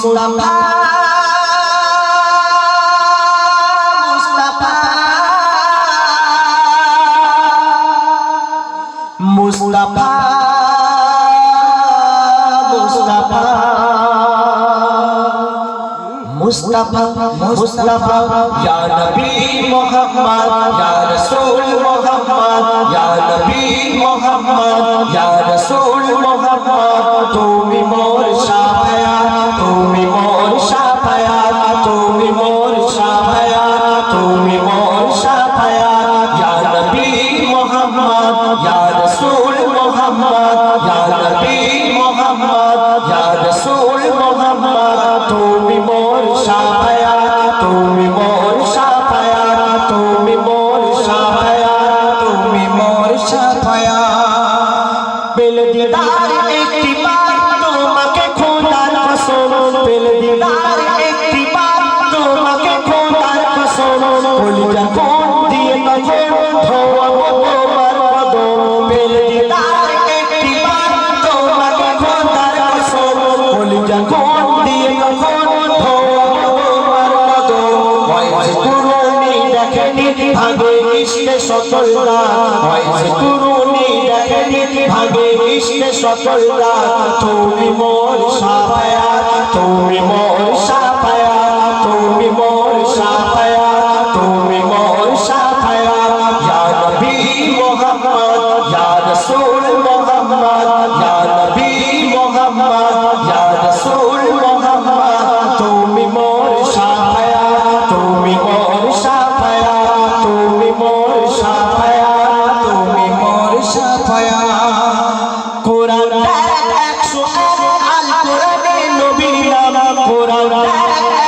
মুস্তাফা মুস্তাফা মুস্তাফা মুস্তাফা মুস্তাফা ইয়া নবী মুহাম্মদ ইয়া রাসূল মুহাম্মদ ইয়া নবী মুহাম্মদ ইয়া রাসূল মুহাম্মদ তুমি মোর শাফায়াত তুমি মোর শাফায়াত তুমি মোর শাফায়াত তুমি মোর শাফায়াত ইয়া নবী মুহাম্মদ ইয়া রাসূল মুহাম্মদ ইয়া নবী মুহাম্মদ ইয়া রাসূল মুহাম্মদ তুমি মোর শাফায়াত তুমি মোর শাফায়াত তুমি মোর শাফায়াত তুমি মোর শাফায়াত পেল দিদার একটি বার তোমাকে খোদার কসম পেল দিদার একটি বার তোমাকে খোদার কসম কলিজা কোন দিয়ে তখন ধোয়াবো তোমার কদম পেল দিদার একটি বার তোমাকে খোদার কসম কলিজা কোন দিয়ে তখন ভাগে ইশকে সকলরা হয়েছে কুরুনি দেখেনি ভাগে ইশকে সকলরা তুমি মোর শাফায়াত তুমি মোর শাফায়াত তুমি মোর শাফায়াত তুমি মোর শাফায়াত ইয়া নবী মুহাম্মদ ইয়া রাসূল মুহাম্মদ ইয়া নবী মুহাম্মদ ইয়া রাসূল মুহাম্মদ তুমি মোর শাফায়াত তুমি মোর শাফায়াত তুমি মোর শাফায়াত তুমি মোর শাফায়াত কোরআন 101 আল কোরআনে নবীর নাম কোরআন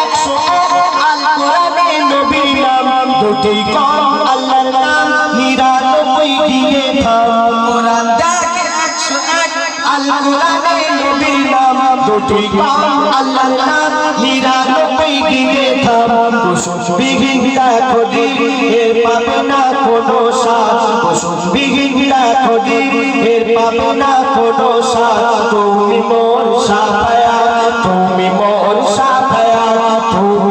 101 আল কোরআনে নবীর নাম দুটি কম আল্লাহর নাম 99 দিকে থাম কোরআন 101 আল কোরআনে নবীর নাম দুটি কম আল্লাহর নাম 99 দিকে থাম কুসুমবিহীন দেখো দিন এর পাবে না কোনো সাথ কুসুমবিহীন দেখো দিন এর পাবে না কোনো সাথ তুমি মোর শাফায়াত তুমি মোর শাফায়াত তুমি